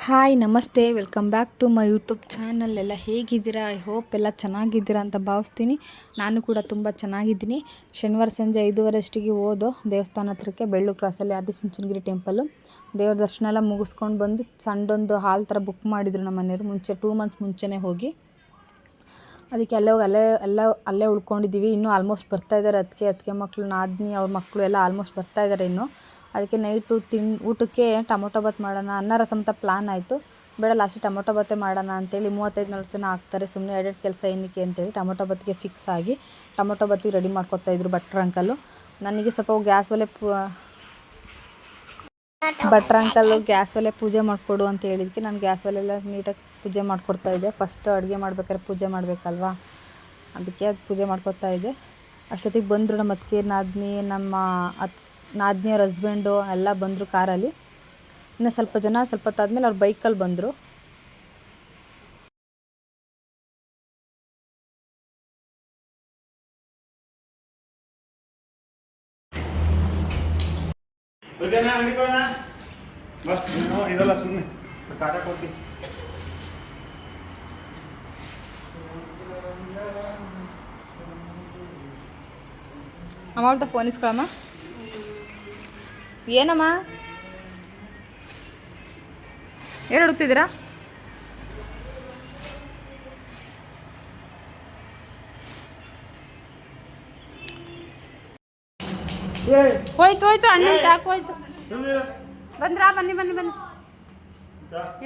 Hi ನಮಸ್ತೆ, welcome back to my YouTube channel. ಎಲ್ಲ ಹೇಗಿದ್ದೀರಾ? ಐ ಹೋಪ್ ಎಲ್ಲ ಚೆನ್ನಾಗಿದ್ದೀರಾ ಅಂತ ಭಾವಿಸ್ತೀನಿ. ನಾನು ಕೂಡ ತುಂಬ ಚೆನ್ನಾಗಿದ್ದೀನಿ. ಶನಿವಾರ ಸಂಜೆ 5:30 ಹೋದೋ ದೇವಸ್ಥಾನ ಹತ್ರಕ್ಕೆ, ಬೆಳ್ಳು ಕ್ರಾಸಲ್ಲಿ ಆದಿಚುಂಚನಗಿರಿ ಟೆಂಪಲ್ಲು. ದೇವ್ರ ದರ್ಶನ ಎಲ್ಲ ಮುಗಿಸ್ಕೊಂಡು ಬಂದು ಸಣ್ಣದೊಂದು ಹಾಲ್ ಥರ ಬುಕ್ ಮಾಡಿದ್ರು ನಮ್ಮ ಮನೆಯವರು. ಮುಂಚೆ 2 ಮಂತ್ಸ್ ಮುಂಚೆನೇ ಹೋಗಿ ಅದಕ್ಕೆ ಅಲ್ಲೇ ಉಳ್ಕೊಂಡಿದ್ದೀವಿ. ಇನ್ನೂ ಆಲ್ಮೋಸ್ಟ್ ಬರ್ತಾಯಿದ್ದಾರೆ. ಅದಕ್ಕೆ ಮಕ್ಕಳು, ನಾದಿನಿ ಅವ್ರ ಮಕ್ಕಳು ಎಲ್ಲ ಆಲ್ಮೋಸ್ಟ್ ಬರ್ತಾಯಿದ್ದಾರೆ ಇನ್ನು. ಅದಕ್ಕೆ ನೈಟು ಊಟಕ್ಕೆ ಟೊಮೊಟೊ ಬಾತ್ ಮಾಡೋಣ, ಅನ್ನ ರಸಂ ಅಂತ ಪ್ಲಾನ್ ಆಯಿತು. ಬೇಡ, ಲಾಸ್ಟಿಗೆ ಟೊಮೊಟೊ ಬಾತೇ ಮಾಡೋಣ ಅಂತೇಳಿ 35-40 ಜನ ಆಗ್ತಾರೆ, ಸುಮ್ಮನೆ ಎರಡೆರಡು ಕೆಲಸ ಏನಕ್ಕೆ ಅಂತೇಳಿ ಟೊಮೊಟೊ ಬಾತಿಗೆ ಫಿಕ್ಸ್ ಆಗಿ ಟೊಮೊಟೊ ಬಾತಿಗೆ ರೆಡಿ ಮಾಡ್ಕೊತಾಯಿದ್ರು ಭಟ್ರ ಅಂಕಲು. ನನಗೆ ಸ್ವಲ್ಪ ಗ್ಯಾಸ್ ಒಲೆ ಪೂಜೆ ಮಾಡಿಕೊಡು ಅಂತ ಹೇಳಿದ್ದಕ್ಕೆ ನಾನು ಗ್ಯಾಸ್ ಒಲೆಲ್ಲ ನೀಟಾಗಿ ಪೂಜೆ ಮಾಡ್ಕೊಡ್ತಾಯಿದ್ದೆ. ಫಸ್ಟ್ ಅಡುಗೆ ಮಾಡ್ಬೇಕಾದ್ರೆ ಪೂಜೆ ಮಾಡಬೇಕಲ್ವಾ, ಅದಕ್ಕೆ ಅದು ಪೂಜೆ ಮಾಡ್ಕೊತಾಯಿದ್ದೆ. ಅಷ್ಟೊತ್ತಿಗೆ ಬಂದರು ನಮ್ಮ ಅತ್ತಿಗೆ, ನಾದಿನಿಯವ್ರ ಹಸ್ಬೆಂಡು ಎಲ್ಲ ಬಂದರು ಕಾರಲ್ಲಿ. ಇನ್ನು ಸ್ವಲ್ಪ ಹೊತ್ತಾದ್ಮೇಲೆ ಅವ್ರು ಬೈಕಲ್ಲಿ ಬಂದರು. ಅಮ್ಮ ಫೋನ್ ಇಸ್ಕೊಳಮ್ಮ. ಏನಮ್ಮ ಏನು ಹುಡುಕ್ತಿದ್ದೀರಾ? ಹೋಯ್ತು ಅಣ್ಣ ಚಾಕು ಹೋಯ್ತು. ಬಂದ್ರಾ? ಬನ್ನಿ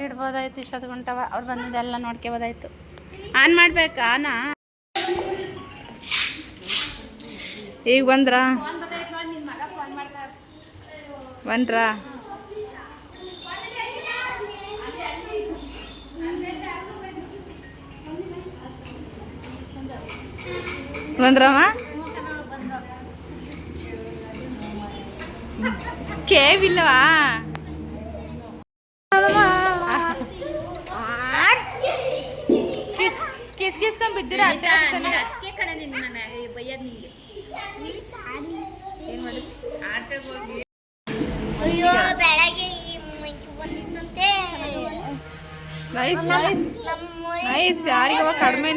ಇಡ್ಬೋದಾಯ್ತು. ಇಷ್ಟೊತ್ತು ಗುಂಟವ ಅವ್ರು ಬಂದಿದ್ದೆಲ್ಲ ನೋಡ್ಕೋಬೋದಾಯ್ತು. ಆನ್ ಮಾಡ್ಬೇಕಾ? ಈಗ ಬಂದ್ರಾ? ಬಂದ್ರಮ್ಮ? ಕೇವಿಲ್ಲವಾ? ಕಿಸ್ಕೊಂಡ್ ಬಿದ್ದೀರಾ? ನೈಸ್. ಯಾರಿಗವ ಕಡಿಮೆ?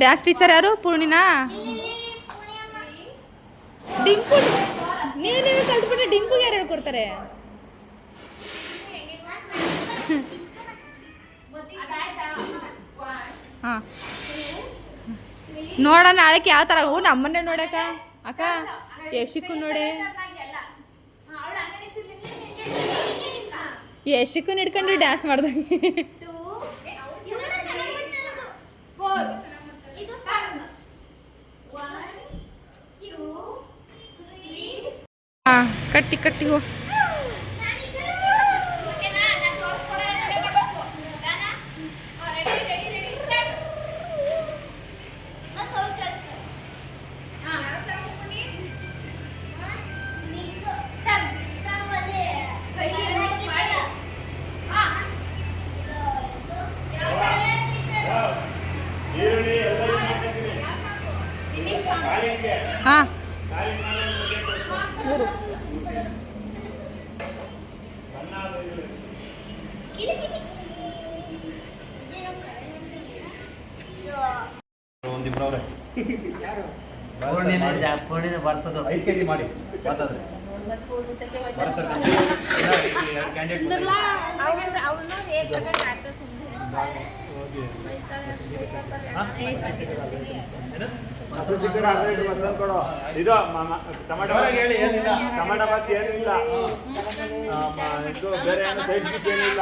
ಡ್ಯಾನ್ಸ್ ಟೀಚರ್ ಯಾರು? ಪೂರ್ಣಿನಾ? ಡಿಂಪು ನೀವೇ ಕಲ್ತ್ಬಿಟ್ರೆ ಡಿಂಪುಗೆ ಯಾರು ಹೇಳ್ಕೊಡ್ತಾರೆ? ಹಾಂ, ನೋಡೋಣ ನಾಳೆಗೆ ಯಾವ ಥರ. ನಮ್ಮನ್ನೇ ನೋಡಕ್ಕ ಅಕ್ಕ, ಯಶಿಕು ನೋಡಿ, ಯಶಿಕು ಹಿಡ್ಕೊಂಡು ಡ್ಯಾನ್ಸ್ ಮಾಡ್ದಂಗೆ. ಹಾಂ, ಕಟ್ಟಿ ಹೋ. ಹಾಂ, ಬರ್ಸೋದು 5 kg ಮಾಡಿ ಮಾತಾದ್ರೆ ಇದು ಟೊಮೆಟೊ ಬಾತ್ ಏನಿಲ್ಲ, ಇದು ಬೇರೆ ಏನು ಸೈಡ್ ಡಿಶ್ ಏನಿಲ್ಲ,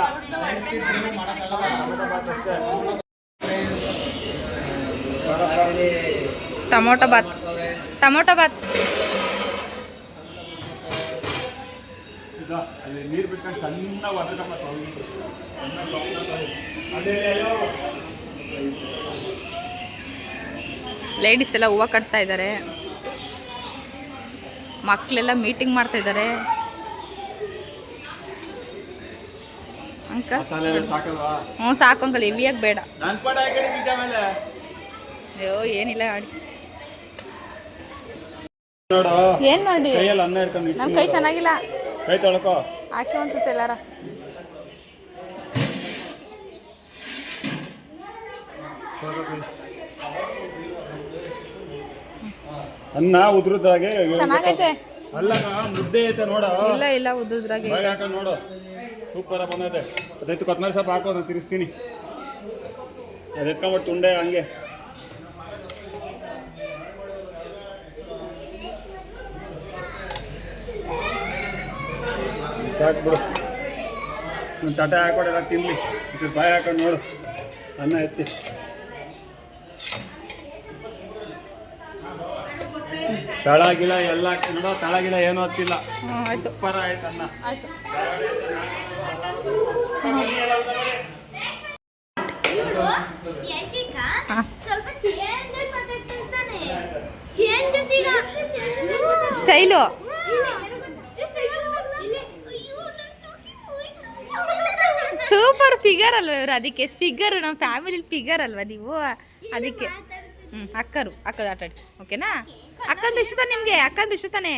ಟೊಮೊಟೊ ಬಾತ್. ಅಲ್ಲಿ ನೀರು ಬಿಟ್ಕೊಂಡು ಚೆನ್ನಾಗಿ ಒಡ್ಡ ಟೊಮೆಟೊ ಲೇಡೀಸ್ ಎಲ್ಲ ಹೂವು ಕಟ್ತಾ ಇದ್ದಾರೆ, ಮಕ್ಕಳೆಲ್ಲ ಮೀಟಿಂಗ್ ಮಾಡ್ತಾ ಇದ್ದಾರೆ. ಅಂಕಲ್ ಹ್ಞೂ ಸಾಕು ಅಂಕಲ್, ಹೆವಿಯಾಗಿ ಬೇಡ. ಅಯ್ಯೋ ಏನಿಲ್ಲ, ಆಡಿ ಏನು ಮಾಡಿ. ನಮ್ಮ ಕೈ ಚೆನ್ನಾಗಿಲ್ಲ, ಕೈ ತೊಳ್ಕೋ. ಹಾಕಿ ಅನ್ಸುತ್ತೆ ಎಲ್ಲಾರ. ಅನ್ನ ಉದ್ರದ್ರಾಗೆ ಚೆನ್ನಾಗೈತೆ. ಅಲ್ಲ ಮುದ್ದೆ ಐತೆ ನೋಡ ಇಲ್ಲ ಇಲ್ಲ ಉದ್ರದ್ರಾಗೆ ಬಾಯಿಗೆ ಹಾಕೊಂಡು ನೋಡು ಸೂಪರ್ ಬಂದೈತೆ. ಅದೈತು ಕೊತ್ತಂಬರಿ ಸೊಪ್ಪು ಹಾಕೋ ನಾನು ತಿರ್ಸ್ತೀನಿ. ಅದು ಎತ್ಕೊಂಬಿಟ್ಟು ತುಂಡೆ ಹಂಗೆ ಸಾಕು ಬಿಡು. ಒಂದು ತಟೆ ಹಾಕೊಡೆಲ್ಲ ತಿನ್ನಲಿ. ಒಂಚೂರು ಬಾಯಿ ಹಾಕೊಂಡು ನೋಡು ಅನ್ನ ಎತ್ತಿ. ತಳ ಗಿಳ ಎಲ್ಲ ನೋಡೋ ತಳ ಗಿಳ ಏನೂ ಹತ್ತಿಲ್ಲ. ಆಯ್ತು ಸೂಪರ್ ಆಯ್ತು ಅನ್ನ. ಆಯ್ತು. ಸ್ಟೈಲು ಸೂಪರ್ ಫಿಗರ್ ಅಲ್ವಾ ಇವರು? ಅದಕ್ಕೆ ಫಿಗರ್ ನಮ್ಮ ಫ್ಯಾಮಿಲಿ ಫಿಗರ್ ಅಲ್ವಾ ನೀವು? ಅದಕ್ಕೆ ಅಕ್ಕರು ಆಟ ಆಡಿ ಓಕೆನಾ? ಅಕ್ಕಂದು ಇಷ್ಟ ನಿಮಗೆ? ಅಕ್ಕಂದು ಇಷ್ಟ ತಾನೆ?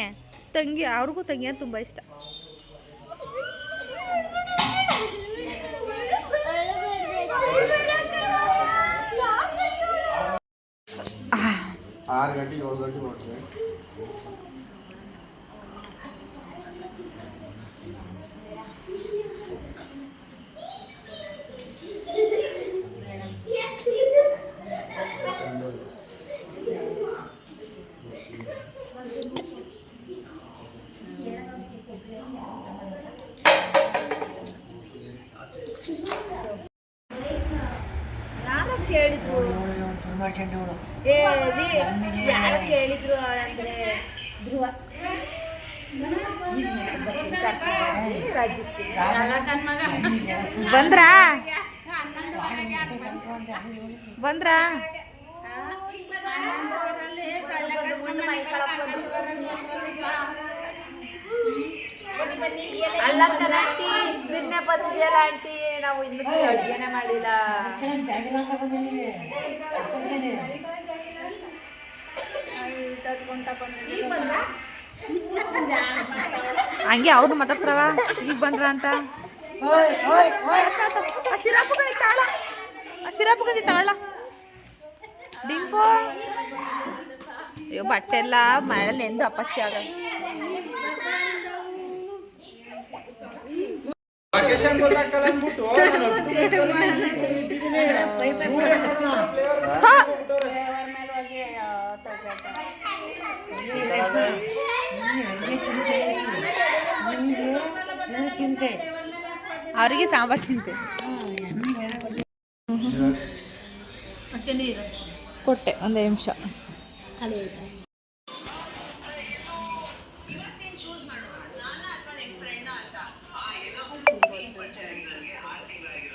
ತಂಗಿ ಅವ್ರಿಗೂ ತಂಗಿ ಅಂತ ತುಂಬ ಇಷ್ಟ. ಆರು ಗಂಟೆ 7 ಗಂಟೆ ಮಾಡ್ತೇವೆ. ಕೇಳಿದ್ರು ಅಂದ್ರೆ ಧ್ರುವ ಬಂದ್ರಾ ಬಂದ್ರಾ ಅಲ್ಲ ಆಂಟಿ ಇಷ್ಟು ದಿನ ಬಂದಿದೆಯಲ್ಲ ಆಂಟಿ, ನಾವು ಇನ್ನೂ ಅಡುಗೆನೇ ಮಾಡಿಲ್ಲ. ಹಂಗೆ ಅವ್ರು ಮಾತಾಡ್ಸ್ರವ ಈಗ ಬಂದ್ರ ಅಂತ. ಸಿರಾಪುಗದಿ ತಾಳ ಡಿಂಪು. ಅಯ್ಯೋ ಬಟ್ಟೆ ಎಲ್ಲ ಮಳೆಯಲ್ಲಿ ನೆಂದು ಅಪ್ಪಚ್ಚಿ ಆಗ. ಅವರಿಗೆ ಸಾಂಬಾರ್ ಚಿಂತೆ ಕೊಟ್ಟೆ ಒಂದು ನಿಮಿಷ.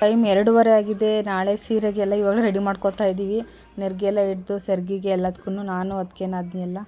ಟೈಮ್ 2:30 ಆಗಿದೆ. ನಾಳೆ ಸೀರೆಗೆಲ್ಲ ಇವಾಗ ರೆಡಿ ಮಾಡ್ಕೊತಾ ಇದ್ದೀವಿ. ನೆರಿಗೆಲ್ಲ ಹಿಡ್ದು ಸೆರ್ಗಿಗೆ ಎಲ್ಲದಕ್ಕೂ ನಾನು ಅದಕ್ಕೆ ನಾದ್ನಿ ಎಲ್ಲ